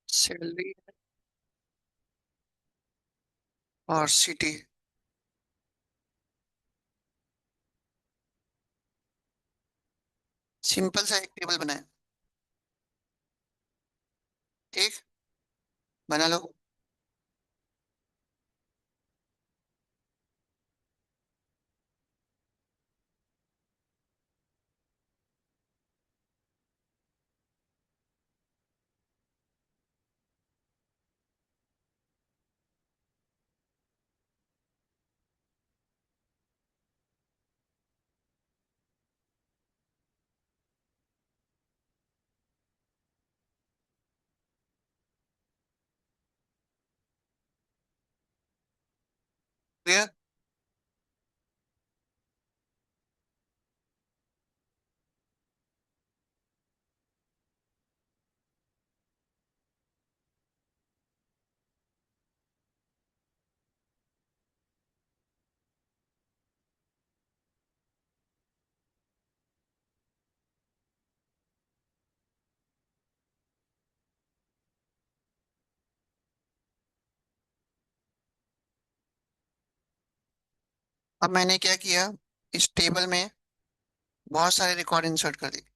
सैलरी और सिटी। सिंपल सा एक टेबल बनाया। ठीक, बना लो। क्लियर? अब मैंने क्या किया, इस टेबल में बहुत सारे रिकॉर्ड इंसर्ट कर दिए।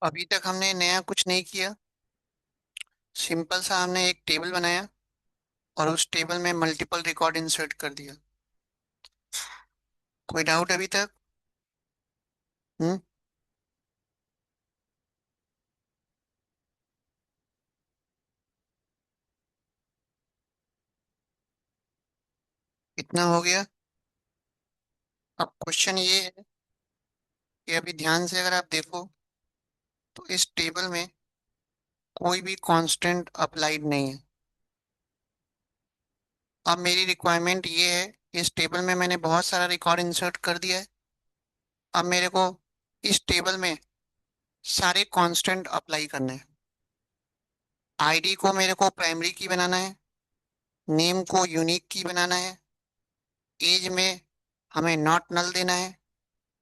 अभी तक हमने नया कुछ नहीं किया। सिंपल सा हमने एक टेबल बनाया और उस टेबल में मल्टीपल रिकॉर्ड इंसर्ट कर दिया। कोई डाउट अभी तक? हम्म। इतना हो गया। अब क्वेश्चन ये है कि अभी ध्यान से अगर आप देखो तो इस टेबल में कोई भी कांस्टेंट अप्लाइड नहीं है। अब मेरी रिक्वायरमेंट ये है, इस टेबल में मैंने बहुत सारा रिकॉर्ड इंसर्ट कर दिया है। अब मेरे को इस टेबल में सारे कांस्टेंट अप्लाई करने हैं। आईडी को मेरे को प्राइमरी की बनाना है, नेम को यूनिक की बनाना है, एज में हमें नॉट नल देना है,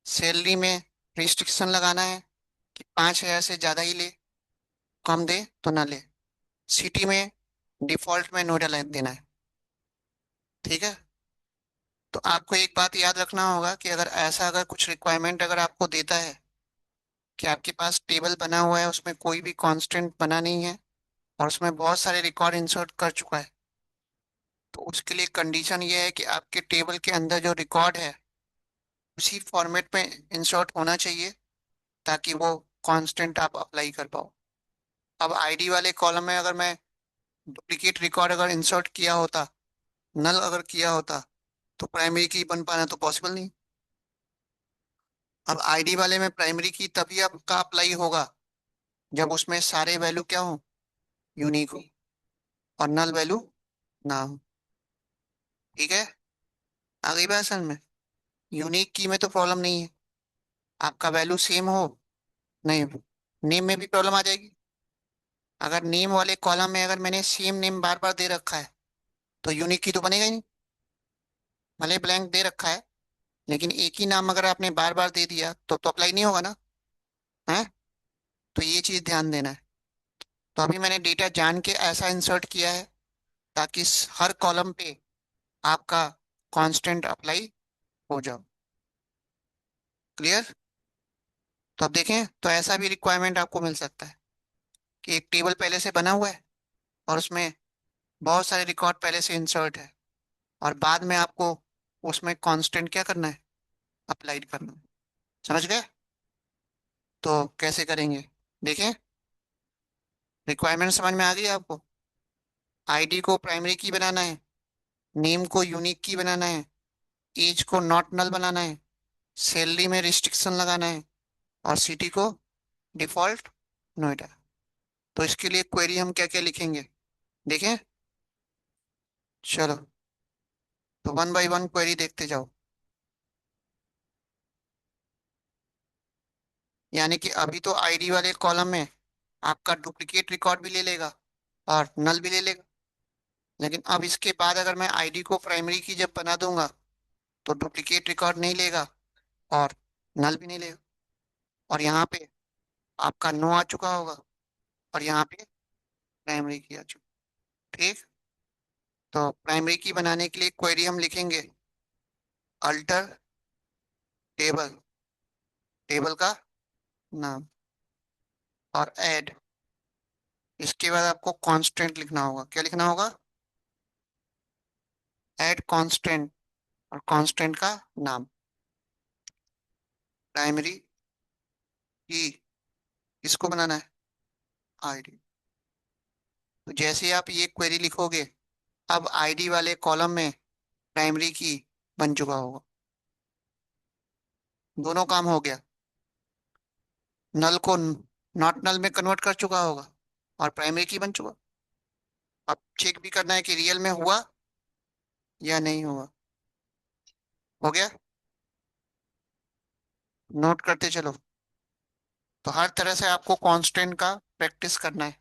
सैलरी में रिस्ट्रिक्शन लगाना है कि 5,000 से ज़्यादा ही ले, कम दे तो ना ले, सिटी में डिफॉल्ट में नोएडा देना है। ठीक है। तो आपको एक बात याद रखना होगा कि अगर ऐसा अगर कुछ रिक्वायरमेंट अगर आपको देता है कि आपके पास टेबल बना हुआ है उसमें कोई भी कांस्टेंट बना नहीं है और उसमें बहुत सारे रिकॉर्ड इंसर्ट कर चुका है, तो उसके लिए कंडीशन ये है कि आपके टेबल के अंदर जो रिकॉर्ड है उसी फॉर्मेट में इंसर्ट होना चाहिए ताकि वो कांस्टेंट आप अप्लाई कर पाओ। अब आईडी वाले कॉलम में अगर मैं डुप्लीकेट रिकॉर्ड अगर इंसर्ट किया होता, नल अगर किया होता, तो प्राइमरी की बन पाना तो पॉसिबल नहीं। अब आईडी वाले में प्राइमरी की तभी आपका अप्लाई होगा जब उसमें सारे वैल्यू क्या हो, यूनिक हो, और नल वैल्यू ना हो। ठीक है। आ गई बात समझ में? यूनिक की में तो प्रॉब्लम नहीं है, आपका वैल्यू सेम हो, नहीं हो, नेम में भी प्रॉब्लम आ जाएगी। अगर नेम वाले कॉलम में अगर मैंने सेम नेम बार बार दे रखा है तो यूनिक की तो बनेगा ही नहीं। भले ब्लैंक दे रखा है लेकिन एक ही नाम अगर आपने बार बार दे दिया तो अप्लाई नहीं होगा ना। है। तो ये चीज ध्यान देना है। तो अभी मैंने डेटा जान के ऐसा इंसर्ट किया है ताकि हर कॉलम पे आपका कांस्टेंट अप्लाई हो जाओ। क्लियर? तो अब देखें तो ऐसा भी रिक्वायरमेंट आपको मिल सकता है कि एक टेबल पहले से बना हुआ है और उसमें बहुत सारे रिकॉर्ड पहले से इंसर्ट है और बाद में आपको उसमें कांस्टेंट क्या करना है, अप्लाइड करना है। समझ गए? तो कैसे करेंगे देखें। रिक्वायरमेंट समझ में आ गई आपको? आईडी को प्राइमरी की बनाना है, नेम को यूनिक की बनाना है, एज को नॉट नल बनाना है, सैलरी में रिस्ट्रिक्शन लगाना है, और सिटी को डिफॉल्ट नोएडा। तो इसके लिए क्वेरी हम क्या क्या लिखेंगे देखें। चलो, तो वन बाय वन क्वेरी देखते जाओ। यानी कि अभी तो आईडी वाले कॉलम में आपका डुप्लीकेट रिकॉर्ड भी ले लेगा और नल भी ले लेगा, लेकिन अब इसके बाद अगर मैं आईडी को प्राइमरी की जब बना दूंगा तो डुप्लीकेट रिकॉर्ड नहीं लेगा और नल भी नहीं लेगा। और यहाँ पे आपका नो आ चुका होगा और यहाँ पे प्राइमरी की आ चुकी। ठीक। तो प्राइमरी की बनाने के लिए क्वेरी हम लिखेंगे अल्टर टेबल, टेबल का नाम, और ऐड। इसके बाद आपको कांस्टेंट लिखना होगा। क्या लिखना होगा? ऐड कांस्टेंट, और कांस्टेंट का नाम प्राइमरी की। इसको बनाना है आईडी। तो जैसे ही आप ये क्वेरी लिखोगे, अब आईडी वाले कॉलम में प्राइमरी की बन चुका होगा। दोनों काम हो गया। नल को नॉट नल में कन्वर्ट कर चुका होगा और प्राइमरी की बन चुका। अब चेक भी करना है कि रियल में हुआ या नहीं हुआ। हो गया। नोट करते चलो। तो हर तरह से आपको कांस्टेंट का प्रैक्टिस करना है।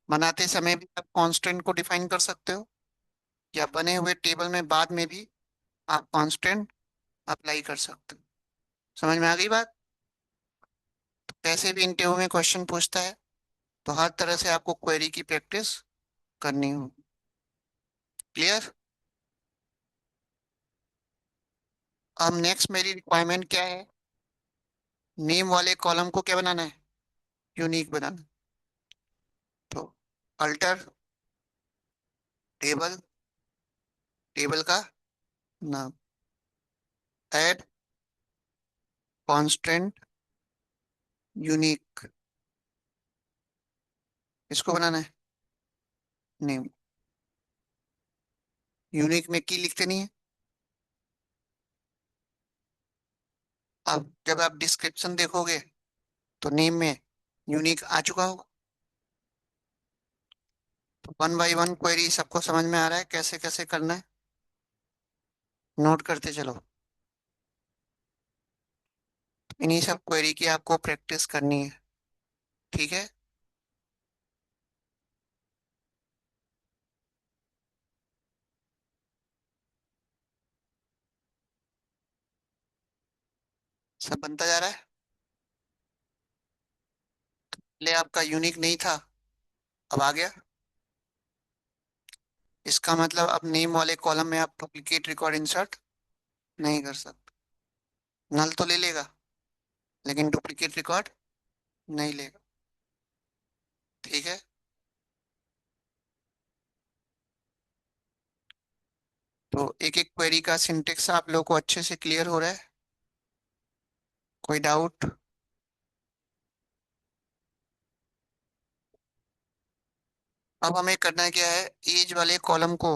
बनाते समय भी आप कांस्टेंट को डिफाइन कर सकते हो, या बने हुए टेबल में बाद में भी आप कांस्टेंट अप्लाई कर सकते हो। समझ में आ गई बात? तो कैसे भी इंटरव्यू में क्वेश्चन पूछता है, तो हर तरह से आपको क्वेरी की प्रैक्टिस करनी हो। क्लियर? अब नेक्स्ट मेरी रिक्वायरमेंट क्या है? नेम वाले कॉलम को क्या बनाना है? यूनिक बनाना। तो अल्टर टेबल, टेबल का नाम, ऐड कांस्टेंट यूनिक, इसको बनाना है नेम। यूनिक में की लिखते नहीं है। अब जब आप डिस्क्रिप्शन देखोगे तो नेम में यूनिक आ चुका होगा। तो वन बाय वन क्वेरी सबको समझ में आ रहा है कैसे कैसे करना है? नोट करते चलो। इन्हीं सब क्वेरी की आपको प्रैक्टिस करनी है। ठीक है। सब बनता जा रहा है। पहले आपका यूनिक नहीं था, अब आ गया। इसका मतलब अब नेम वाले कॉलम में आप डुप्लीकेट रिकॉर्ड इंसर्ट नहीं कर सकते। नल तो ले लेगा, लेकिन डुप्लीकेट रिकॉर्ड नहीं लेगा। ठीक है। तो एक एक क्वेरी का सिंटेक्स आप लोगों को अच्छे से क्लियर हो रहा है? कोई डाउट? अब हमें करना क्या है? एज वाले कॉलम को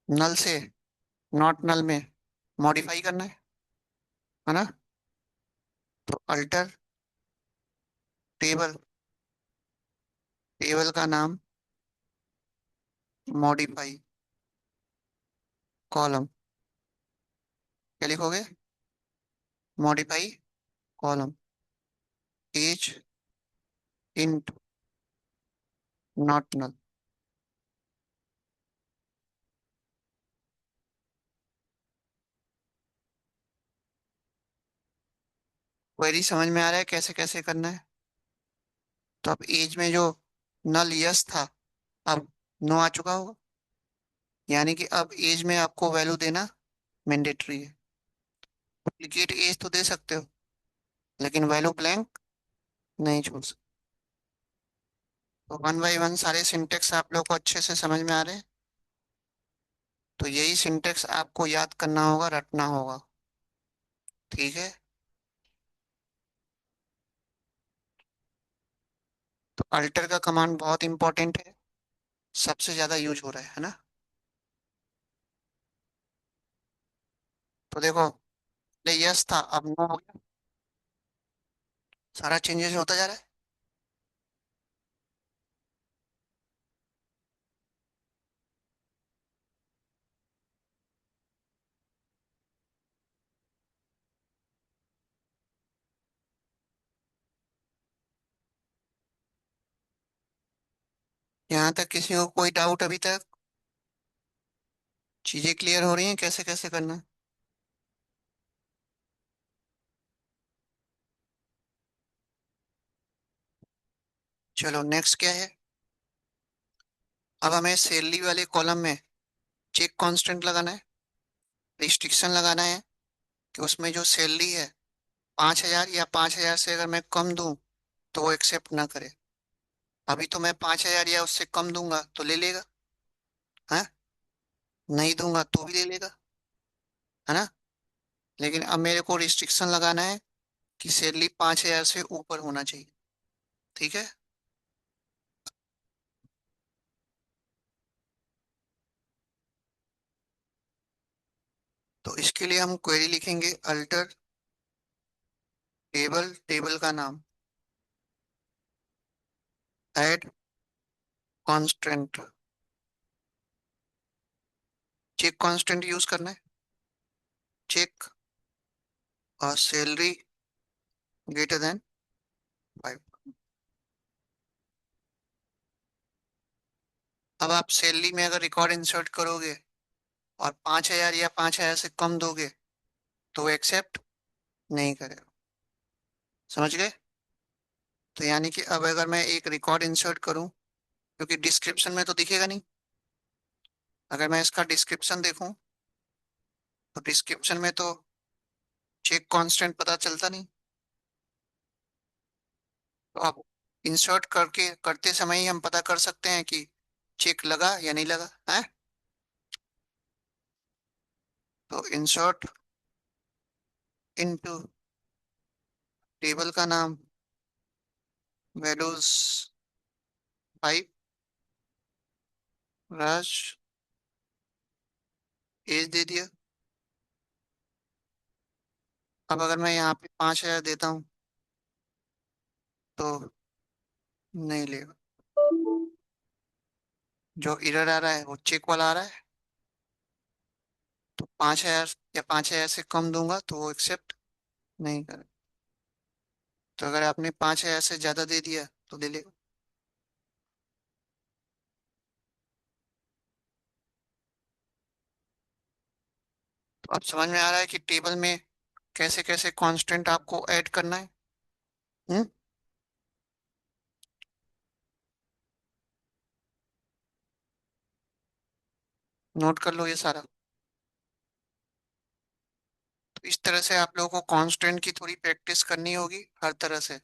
नल से नॉट नल में मॉडिफाई करना है ना? तो अल्टर टेबल, टेबल का नाम, मॉडिफाई कॉलम। क्या लिखोगे? Modify column, age int not null. Query समझ में आ रहा है कैसे कैसे करना है? तो अब एज में जो नल यस था, अब नो आ चुका होगा। यानी कि अब एज में आपको वैल्यू देना मैंडेटरी है। डुप्लीकेट एज तो दे सकते हो, लेकिन वैल्यू ब्लैंक नहीं छोड़ सकते। तो वन बाय वन सारे सिंटेक्स आप लोग को अच्छे से समझ में आ रहे हैं? तो यही सिंटेक्स आपको याद करना होगा, रटना होगा। ठीक है। तो अल्टर का कमांड बहुत इंपॉर्टेंट है, सबसे ज्यादा यूज हो रहा है ना? तो देखो, पहले यस था, अब नो हो गया। सारा चेंजेस होता जा रहा है। यहाँ तक किसी को कोई डाउट अभी तक? चीजें क्लियर हो रही हैं कैसे कैसे करना है? चलो नेक्स्ट क्या है। अब हमें सैलरी वाले कॉलम में चेक कांस्टेंट लगाना है, रिस्ट्रिक्शन लगाना है कि उसमें जो सैलरी है 5,000 या 5,000 से अगर मैं कम दूं तो वो एक्सेप्ट ना करे। अभी तो मैं 5,000 या उससे कम दूंगा तो ले लेगा, है, नहीं दूंगा तो भी ले लेगा, है ना। लेकिन अब मेरे को रिस्ट्रिक्शन लगाना है कि सैलरी 5,000 से ऊपर होना चाहिए। ठीक है। तो इसके लिए हम क्वेरी लिखेंगे अल्टर टेबल, टेबल का नाम add constraint, check constraint use करना है, चेक और सैलरी ग्रेटर देन 5। अब आप सैलरी में अगर रिकॉर्ड इंसर्ट करोगे और 5,000 या 5,000 से कम दोगे तो वो एक्सेप्ट नहीं करेगा। समझ गए। तो यानी कि अब अगर मैं एक रिकॉर्ड इंसर्ट करूं, क्योंकि डिस्क्रिप्शन में तो दिखेगा नहीं, अगर मैं इसका डिस्क्रिप्शन देखूं तो डिस्क्रिप्शन में तो चेक कांस्टेंट पता चलता नहीं। तो आप इंसर्ट करके करते समय ही हम पता कर सकते हैं कि चेक लगा या नहीं लगा है। तो इंसर्ट इनटू टेबल का नाम वैल्यूज 5, राज, एज दे दिया। अब अगर मैं यहाँ पे 5,000 देता हूँ तो नहीं लेगा, जो एरर आ रहा है वो चेक वाला आ रहा है। तो 5,000 या 5,000 से कम दूंगा तो वो एक्सेप्ट नहीं करे। तो अगर आपने 5,000 से ज्यादा दे दिया तो ले लेगा। तो अब समझ में आ रहा है कि टेबल में कैसे कैसे कांस्टेंट आपको ऐड करना है। हम्म। नोट कर लो ये सारा। तो इस तरह से आप लोगों को कांस्टेंट की थोड़ी प्रैक्टिस करनी होगी हर तरह से।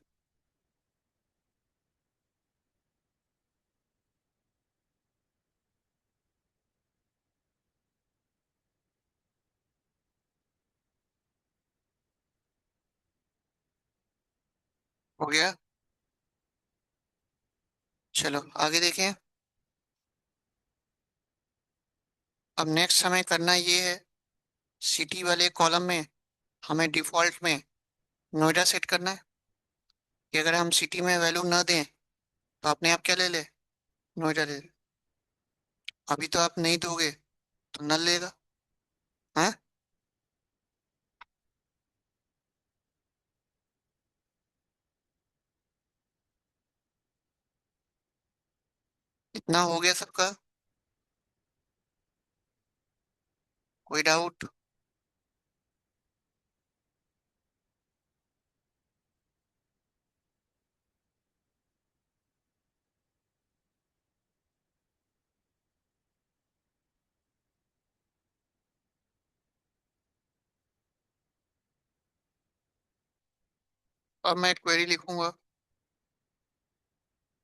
हो गया। चलो आगे देखें। अब नेक्स्ट हमें करना ये है, सिटी वाले कॉलम में हमें डिफॉल्ट में नोएडा सेट करना है कि अगर हम सिटी में वैल्यू ना दें तो अपने आप क्या ले ले, नोएडा ले ले। अभी तो आप नहीं दोगे तो नल लेगा, है। इतना हो गया सबका, कोई डाउट। अब मैं क्वेरी लिखूंगा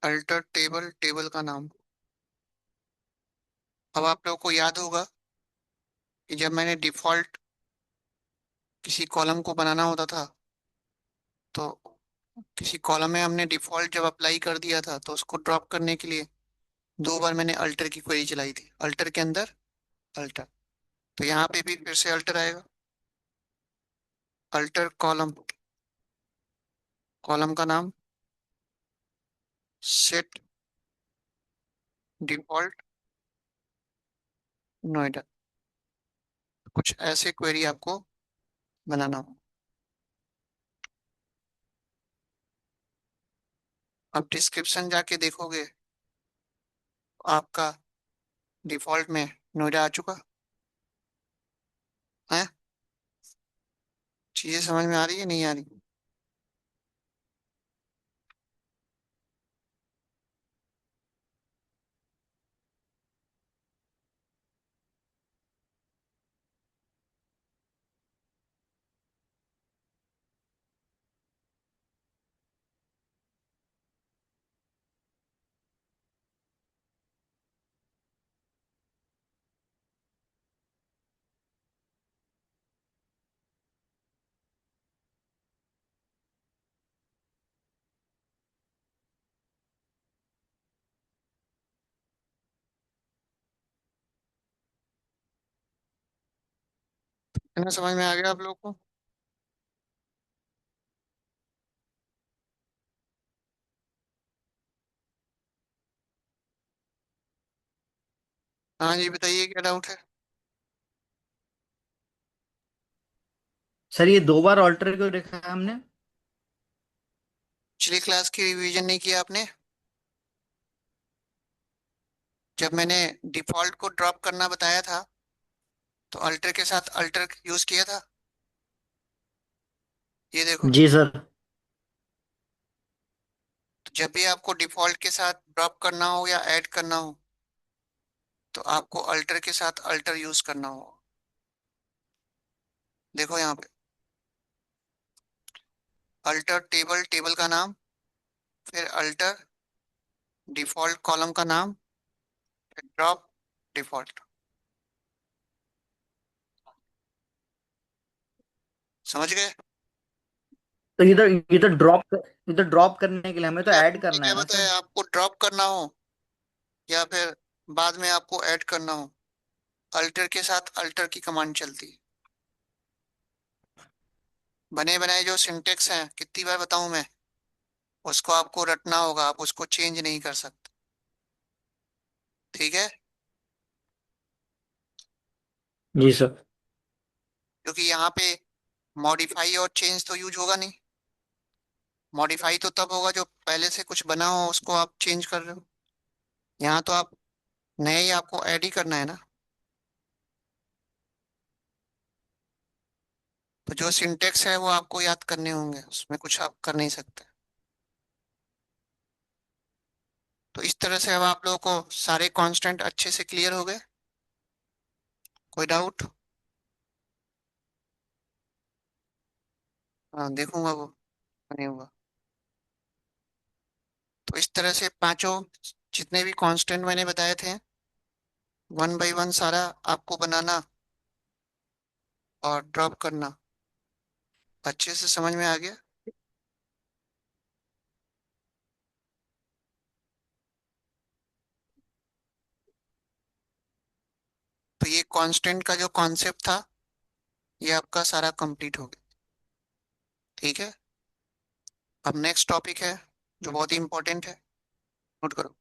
अल्टर टेबल, टेबल का नाम। अब आप लोगों को याद होगा कि जब मैंने डिफॉल्ट किसी कॉलम को बनाना होता था तो किसी कॉलम में हमने डिफॉल्ट जब अप्लाई कर दिया था तो उसको ड्रॉप करने के लिए 2 बार मैंने अल्टर की क्वेरी चलाई थी, अल्टर के अंदर अल्टर। तो यहाँ पे भी फिर से अल्टर आएगा, अल्टर कॉलम, कॉलम का नाम सेट डिफॉल्ट नोएडा। कुछ ऐसे क्वेरी आपको बनाना हो। अब डिस्क्रिप्शन जाके देखोगे तो आपका डिफॉल्ट में नोएडा आ चुका। है? चीजें समझ में आ रही है नहीं आ रही? है ना, समझ में आ गया आप लोग को? हाँ जी, बताइए क्या डाउट है? सर ये दो बार ऑल्टर क्यों लिखा है हमने? पिछली क्लास की रिवीजन नहीं किया आपने? जब मैंने डिफॉल्ट को ड्रॉप करना बताया था तो अल्टर के साथ अल्टर यूज किया था। ये देखो। जी सर। तो जब भी आपको डिफॉल्ट के साथ ड्रॉप करना हो या ऐड करना हो तो आपको अल्टर के साथ अल्टर यूज करना हो। देखो यहाँ पे, अल्टर टेबल, टेबल का नाम, फिर अल्टर डिफॉल्ट कॉलम का नाम, फिर ड्रॉप डिफॉल्ट। समझ गए? तो इधर ड्रॉप करने के लिए हमें तो ये ऐड आपने करना क्या है ना सर। बताया, आपको ड्रॉप करना हो या फिर बाद में आपको ऐड करना हो, अल्टर के साथ अल्टर की कमांड चलती है। बने बनाए जो सिंटेक्स हैं, कितनी बार बताऊं मैं, उसको आपको रटना होगा, आप उसको चेंज नहीं कर सकते। ठीक है? जी सर। क्योंकि यहाँ पे मॉडिफाई और चेंज तो यूज होगा नहीं। मॉडिफाई तो तब होगा जो पहले से कुछ बना हो उसको आप चेंज कर रहे हो। यहाँ तो आप नया ही आपको ऐड ही करना है ना। तो जो सिंटेक्स है वो आपको याद करने होंगे, उसमें कुछ आप कर नहीं सकते। तो इस तरह से अब आप लोगों को सारे कांस्टेंट अच्छे से क्लियर हो गए? कोई डाउट? हाँ, देखूंगा वो, नहीं होगा। तो इस तरह से पांचों जितने भी कांस्टेंट मैंने बताए थे, वन बाय वन सारा आपको बनाना और ड्रॉप करना। अच्छे से समझ में आ गया? तो ये कांस्टेंट का जो कॉन्सेप्ट था ये आपका सारा कंप्लीट हो गया। ठीक है? अब नेक्स्ट टॉपिक है जो बहुत ही इंपॉर्टेंट है, नोट करो।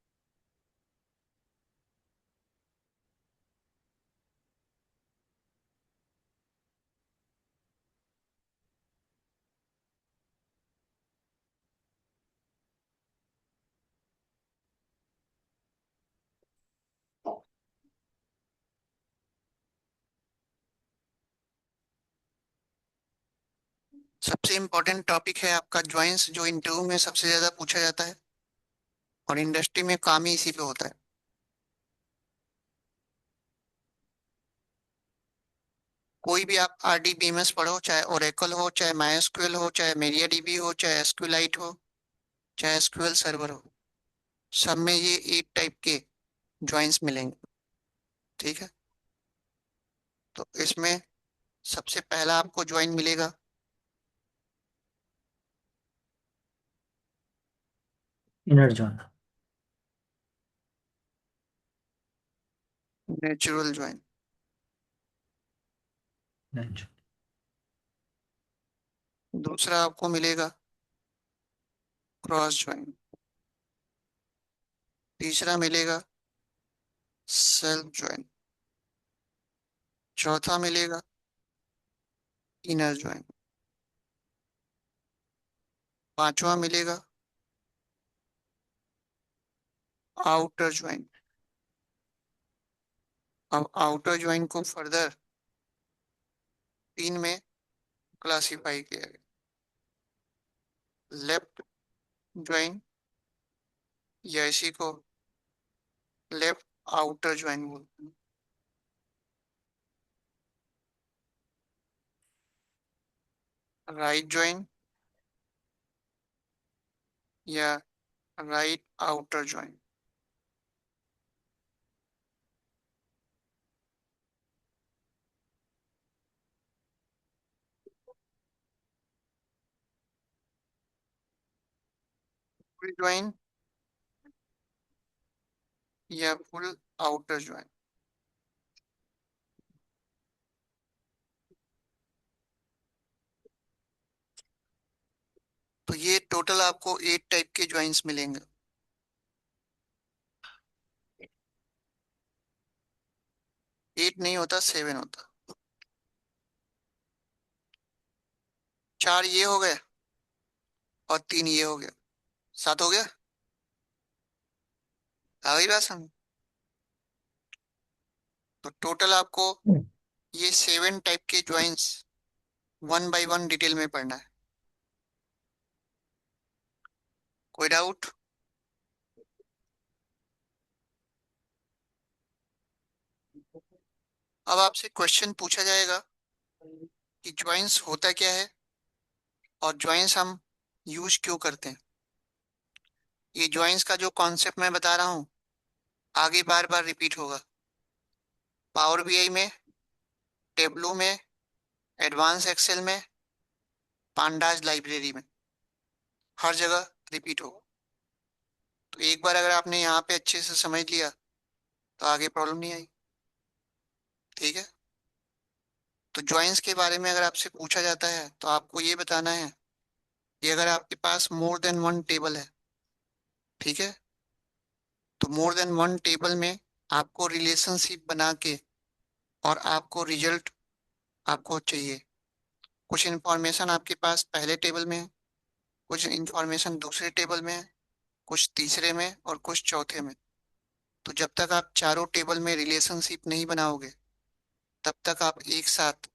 सबसे इंपॉर्टेंट टॉपिक है आपका ज्वाइंस, जो इंटरव्यू में सबसे ज्यादा पूछा जाता है और इंडस्ट्री में काम ही इसी पे होता है। कोई भी आप RDBMS पढ़ो, चाहे ओरेकल हो, चाहे माइस्क्यूएल हो, चाहे मेरियाडीबी हो, चाहे एसक्यूलाइट हो, चाहे एसक्यूएल सर्वर हो, सब में ये 8 टाइप के ज्वाइंस मिलेंगे। ठीक है? तो इसमें सबसे पहला आपको ज्वाइन मिलेगा इनर जॉइन। Natural join. दूसरा आपको मिलेगा क्रॉस ज्वाइन। तीसरा मिलेगा सेल्फ ज्वाइन। चौथा मिलेगा इनर ज्वाइन। पांचवा मिलेगा आउटर ज्वाइन। अब आउटर ज्वाइन को फर्दर तीन में क्लासिफाई किया गया। लेफ्ट ज्वाइन, या इसी को लेफ्ट आउटर ज्वाइन बोलते हैं। राइट ज्वाइन, या right outer join. Full join, या फुल आउटर ज्वाइन। तो ये टोटल आपको 8 टाइप के ज्वाइंस मिलेंगे। 8 नहीं होता, 7 होता। 4 ये हो गए और 3 ये हो गया, 7 हो गया। आ गई बात समझ? तो टोटल आपको ये 7 टाइप के joins one by one detail में पढ़ना है। कोई डाउट? अब आपसे क्वेश्चन पूछा जाएगा कि ज्वाइंस होता क्या है और ज्वाइंस हम यूज क्यों करते हैं। ये ज्वाइंस का जो कॉन्सेप्ट मैं बता रहा हूँ आगे बार बार रिपीट होगा। पावर बीआई में, टेबलू में, एडवांस एक्सेल में, पांडाज लाइब्रेरी में, हर जगह रिपीट होगा। तो एक बार अगर आपने यहाँ पे अच्छे से समझ लिया तो आगे प्रॉब्लम नहीं आई। ठीक है। तो ज्वाइंस के बारे में अगर आपसे पूछा जाता है तो आपको ये बताना है कि अगर आपके पास मोर देन वन टेबल है, ठीक है, तो मोर देन वन टेबल में आपको रिलेशनशिप बना के और आपको रिजल्ट आपको चाहिए। कुछ इंफॉर्मेशन आपके पास पहले टेबल में है, कुछ इंफॉर्मेशन दूसरे टेबल में है, कुछ तीसरे में और कुछ चौथे में। तो जब तक आप चारों टेबल में रिलेशनशिप नहीं बनाओगे तब तक आप एक साथ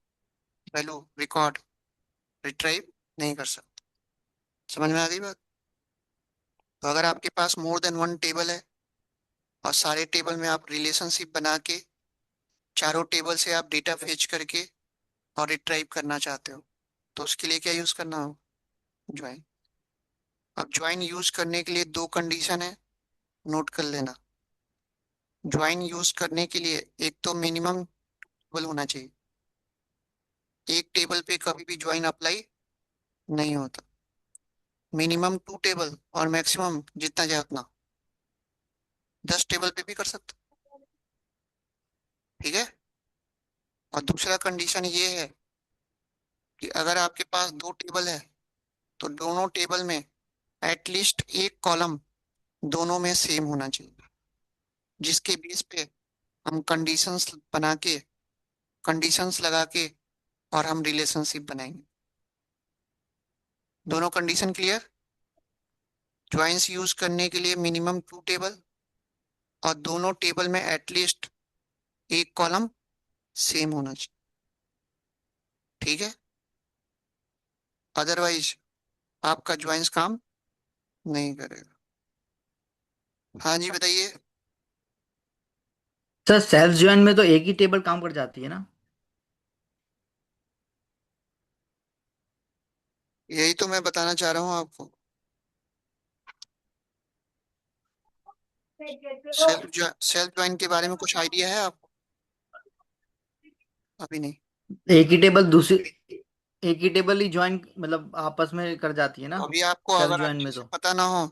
वैल्यू रिकॉर्ड रिट्राइव नहीं कर सकते। समझ में आ गई बात? तो अगर आपके पास मोर देन वन टेबल है और सारे टेबल में आप रिलेशनशिप बना के चारों टेबल से आप डेटा फेच करके और रिट्राइव करना चाहते हो तो उसके लिए क्या यूज करना हो? ज्वाइन। अब ज्वाइन यूज करने के लिए दो कंडीशन है, नोट कर लेना। ज्वाइन यूज करने के लिए एक तो मिनिमम टेबल होना चाहिए। एक टेबल पे कभी भी ज्वाइन अप्लाई नहीं होता। मिनिमम 2 टेबल और मैक्सिमम जितना चाहे उतना 10 टेबल पे भी कर सकते हो। ठीक है। और दूसरा कंडीशन ये है कि अगर आपके पास दो टेबल है तो दोनों टेबल में एटलीस्ट एक कॉलम दोनों में सेम होना चाहिए, जिसके बेस पे हम कंडीशंस बना के, कंडीशंस लगा के और हम रिलेशनशिप बनाएंगे। दोनों कंडीशन क्लियर? ज्वाइंस यूज करने के लिए मिनिमम 2 टेबल और दोनों टेबल में एटलीस्ट एक कॉलम सेम होना चाहिए। ठीक है। अदरवाइज आपका ज्वाइंस काम नहीं करेगा। हाँ जी बताइए। सर सेल्फ ज्वाइन में तो एक ही टेबल काम कर जाती है ना। यही तो मैं बताना चाह रहा हूँ आपको। सेल्फ ज्वाइन के बारे में कुछ आइडिया है आपको? अभी नहीं। एक ही टेबल दूसरी एक ही टेबल ही ज्वाइन मतलब आपस में कर जाती है तो ना। अभी आपको सेल्फ अगर ज्वाइन अच्छे में से तो पता ना हो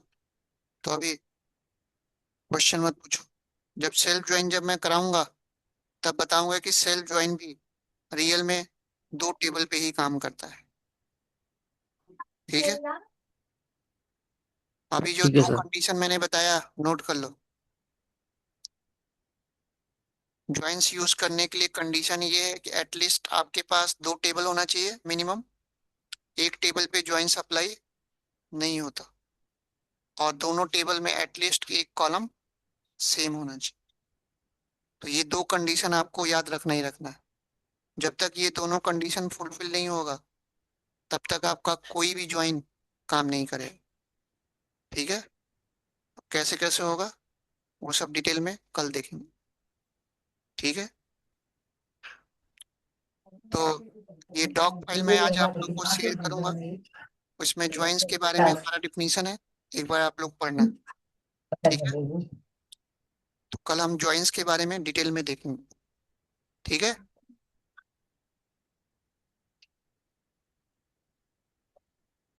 तो अभी क्वेश्चन मत पूछो। जब सेल्फ ज्वाइन जब मैं कराऊंगा तब बताऊंगा कि सेल्फ ज्वाइन भी रियल में दो टेबल पे ही काम करता है। ठीक है। अभी जो ठीक है दो सर। कंडीशन मैंने बताया नोट कर लो। ज्वाइंस यूज करने के लिए कंडीशन ये है कि एटलीस्ट आपके पास दो टेबल होना चाहिए मिनिमम। एक टेबल पे ज्वाइंस अप्लाई नहीं होता और दोनों टेबल में एटलीस्ट एक कॉलम सेम होना चाहिए। तो ये दो कंडीशन आपको याद रखना ही रखना है। जब तक ये दोनों कंडीशन फुलफिल नहीं होगा तब तक आपका कोई भी ज्वाइन काम नहीं करेगा। ठीक है। कैसे कैसे होगा वो सब डिटेल में कल देखेंगे। ठीक है। तो ये डॉक फाइल मैं आज आप लोग को शेयर करूंगा। उसमें ज्वाइंस के बारे में सारा डिफिनीशन है। एक बार आप लोग पढ़ना। ठीक है। तो कल हम ज्वाइंस के बारे में डिटेल में देखेंगे। ठीक है।